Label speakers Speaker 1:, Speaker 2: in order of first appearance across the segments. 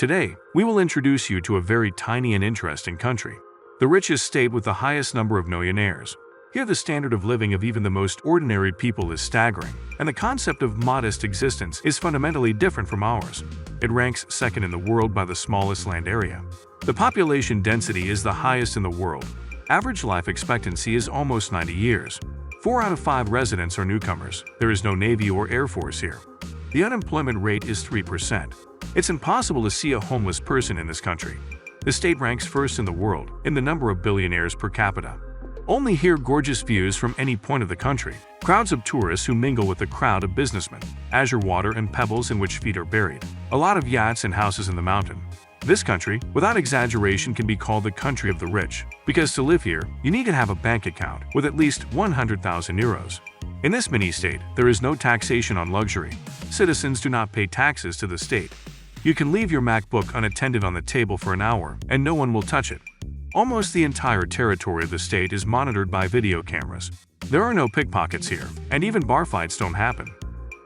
Speaker 1: Today, we will introduce you to a very tiny and interesting country, the richest state with the highest number of millionaires. Here the standard of living of even the most ordinary people is staggering, and the concept of modest existence is fundamentally different from ours. It ranks second in the world by the smallest land area. The population density is the highest in the world. Average life expectancy is almost 90 years. 4 out of 5 residents are newcomers. There is no Navy or Air Force here. The unemployment rate is 3%. It's impossible to see a homeless person in this country. The state ranks first in the world in the number of billionaires per capita. Only here gorgeous views from any point of the country. Crowds of tourists who mingle with the crowd of businessmen. Azure water and pebbles in which feet are buried. A lot of yachts and houses in the mountain. This country, without exaggeration, can be called the country of the rich, because to live here, you need to have a bank account with at least 100,000 euros. In this mini-state, there is no taxation on luxury. Citizens do not pay taxes to the state. You can leave your MacBook unattended on the table for an hour, and no one will touch it. Almost the entire territory of the state is monitored by video cameras. There are no pickpockets here, and even bar fights don't happen.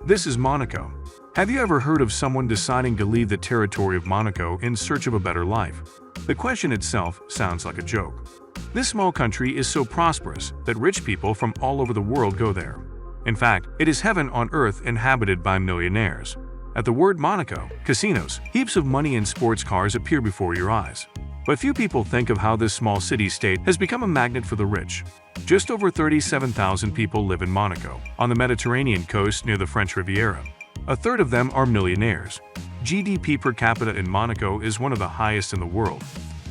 Speaker 1: This is Monaco. Have you ever heard of someone deciding to leave the territory of Monaco in search of a better life? The question itself sounds like a joke. This small country is so prosperous that rich people from all over the world go there. In fact, it is heaven on earth inhabited by millionaires. At the word Monaco, casinos, heaps of money and sports cars appear before your eyes. But few people think of how this small city-state has become a magnet for the rich. Just over 37,000 people live in Monaco, on the Mediterranean coast near the French Riviera. A third of them are millionaires. GDP per capita in Monaco is one of the highest in the world.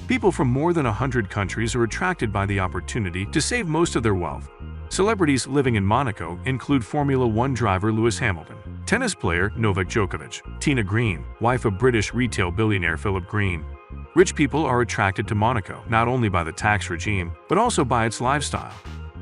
Speaker 1: People from more than 100 countries are attracted by the opportunity to save most of their wealth. Celebrities living in Monaco include Formula One driver Lewis Hamilton, tennis player Novak Djokovic, Tina Green, wife of British retail billionaire Philip Green. Rich people are attracted to Monaco not only by the tax regime, but also by its lifestyle.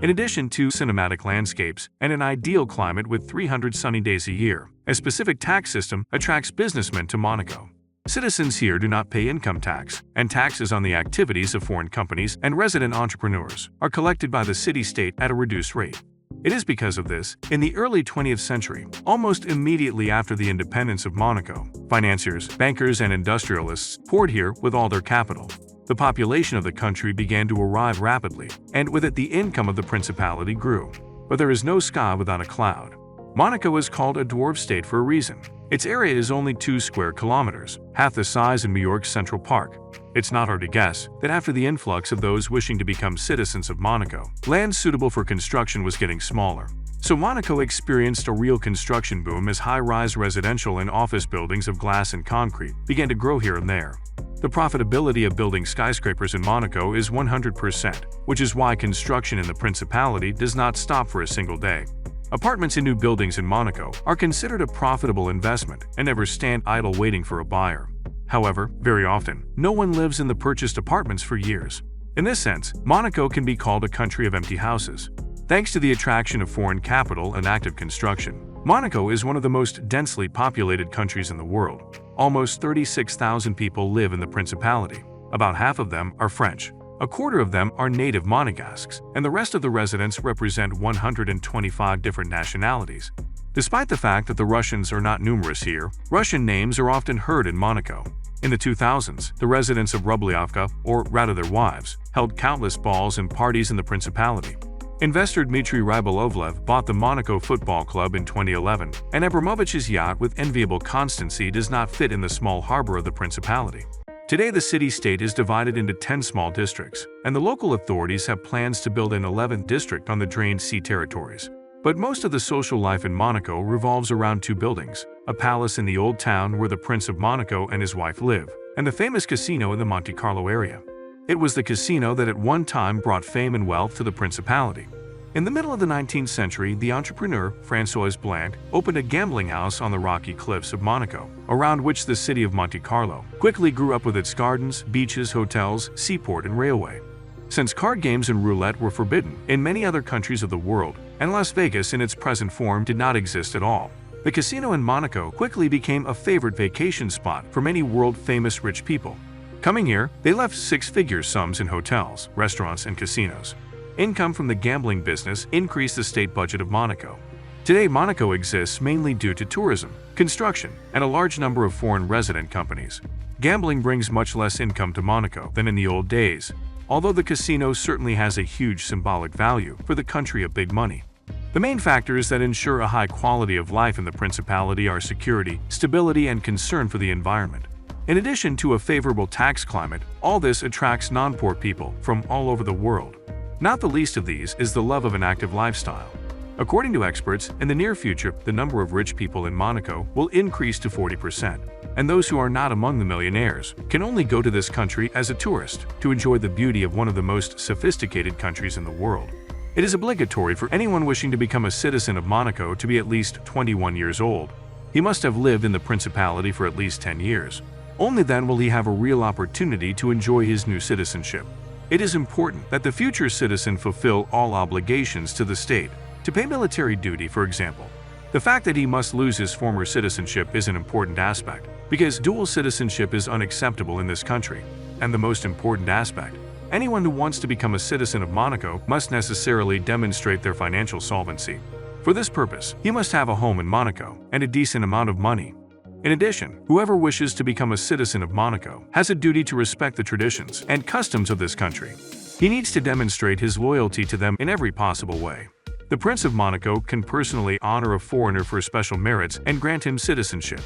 Speaker 1: In addition to cinematic landscapes and an ideal climate with 300 sunny days a year, a specific tax system attracts businessmen to Monaco. Citizens here do not pay income tax, and taxes on the activities of foreign companies and resident entrepreneurs are collected by the city-state at a reduced rate. It is because of this, in the early 20th century, almost immediately after the independence of Monaco, financiers, bankers, and industrialists poured here with all their capital. The population of the country began to arrive rapidly, and with it the income of the principality grew. But there is no sky without a cloud. Monaco is called a dwarf state for a reason. Its area is only 2 square kilometers, half the size of New York's Central Park. It's not hard to guess that after the influx of those wishing to become citizens of Monaco, land suitable for construction was getting smaller. So Monaco experienced a real construction boom as high-rise residential and office buildings of glass and concrete began to grow here and there. The profitability of building skyscrapers in Monaco is 100%, which is why construction in the principality does not stop for a single day. Apartments in new buildings in Monaco are considered a profitable investment and never stand idle waiting for a buyer. However, very often, no one lives in the purchased apartments for years. In this sense, Monaco can be called a country of empty houses. Thanks to the attraction of foreign capital and active construction, Monaco is one of the most densely populated countries in the world. Almost 36,000 people live in the principality. About half of them are French. A quarter of them are native Monegasques, and the rest of the residents represent 125 different nationalities. Despite the fact that the Russians are not numerous here, Russian names are often heard in Monaco. In the 2000s, the residents of Rubliovka, or rather their wives, held countless balls and parties in the principality. Investor Dmitry Rybolovlev bought the Monaco Football Club in 2011, and Abramovich's yacht with enviable constancy does not fit in the small harbor of the principality. Today the city-state is divided into 10 small districts, and the local authorities have plans to build an 11th district on the drained sea territories. But most of the social life in Monaco revolves around 2 buildings, a palace in the Old Town where the Prince of Monaco and his wife live, and the famous casino in the Monte Carlo area. It was the casino that at one time brought fame and wealth to the principality. In the middle of the 19th century, the entrepreneur, François Blanc, opened a gambling house on the rocky cliffs of Monaco, around which the city of Monte Carlo quickly grew up with its gardens, beaches, hotels, seaport, and railway. Since card games and roulette were forbidden in many other countries of the world, and Las Vegas in its present form did not exist at all, the casino in Monaco quickly became a favorite vacation spot for many world-famous rich people. Coming here, they left 6-figure sums in hotels, restaurants, and casinos. Income from the gambling business increased the state budget of Monaco. Today, Monaco exists mainly due to tourism. construction, and a large number of foreign resident companies. Gambling brings much less income to Monaco than in the old days, although the casino certainly has a huge symbolic value for the country of big money. The main factors that ensure a high quality of life in the Principality are security, stability, and concern for the environment. In addition to a favorable tax climate, all this attracts non-poor people from all over the world. Not the least of these is the love of an active lifestyle. According to experts, in the near future, the number of rich people in Monaco will increase to 40%, and those who are not among the millionaires can only go to this country as a tourist to enjoy the beauty of one of the most sophisticated countries in the world. It is obligatory for anyone wishing to become a citizen of Monaco to be at least 21 years old. He must have lived in the Principality for at least 10 years. Only then will he have a real opportunity to enjoy his new citizenship. It is important that the future citizen fulfill all obligations to the state, to pay military duty, for example. The fact that he must lose his former citizenship is an important aspect, because dual citizenship is unacceptable in this country. And the most important aspect, anyone who wants to become a citizen of Monaco must necessarily demonstrate their financial solvency. For this purpose, he must have a home in Monaco and a decent amount of money. In addition, whoever wishes to become a citizen of Monaco has a duty to respect the traditions and customs of this country. He needs to demonstrate his loyalty to them in every possible way. The Prince of Monaco can personally honor a foreigner for special merits and grant him citizenship.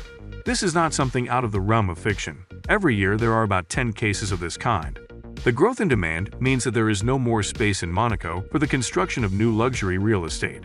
Speaker 1: This is not something out of the realm of fiction. Every year there are about 10 cases of this kind. The growth in demand means that there is no more space in Monaco for the construction of new luxury real estate.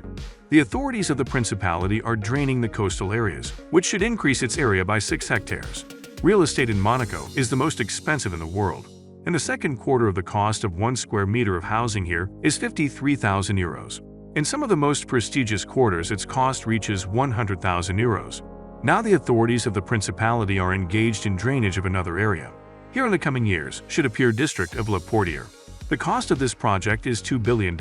Speaker 1: The authorities of the Principality are draining the coastal areas, which should increase its area by 6 hectares. Real estate in Monaco is the most expensive in the world. In the second quarter of the cost of 1 square meter of housing here is 53,000 euros. In some of the most prestigious quarters, its cost reaches 100,000 euros. Now the authorities of the Principality are engaged in drainage of another area. Here in the coming years should appear district of La Portière. The cost of this project is $2 billion.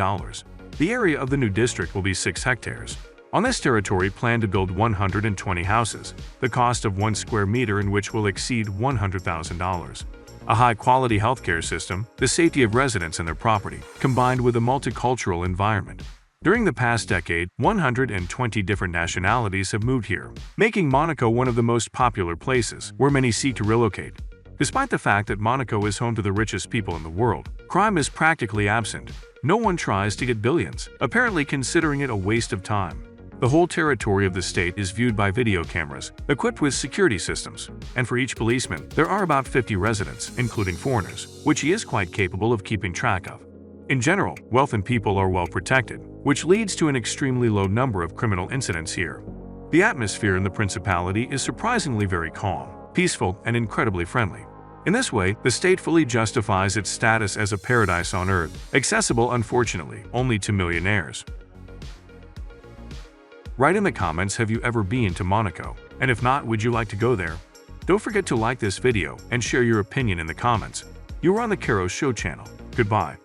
Speaker 1: The area of the new district will be 6 hectares. On this territory, plan to build 120 houses, the cost of 1 square meter in which will exceed $100,000. A high-quality healthcare system, the safety of residents and their property, combined with a multicultural environment. During the past decade, 120 different nationalities have moved here, making Monaco one of the most popular places where many seek to relocate. Despite the fact that Monaco is home to the richest people in the world, crime is practically absent. No one tries to get billions, apparently considering it a waste of time. The whole territory of the state is viewed by video cameras, equipped with security systems, and for each policeman, there are about 50 residents, including foreigners, which he is quite capable of keeping track of. In general, wealth and people are well protected, which leads to an extremely low number of criminal incidents here. The atmosphere in the Principality is surprisingly very calm, peaceful, and incredibly friendly. In this way, the state fully justifies its status as a paradise on earth, accessible, unfortunately, only to millionaires. Write in the comments, have you ever been to Monaco? And if not, would you like to go there? Don't forget to like this video and share your opinion in the comments. You are on the Karo Show channel. Goodbye.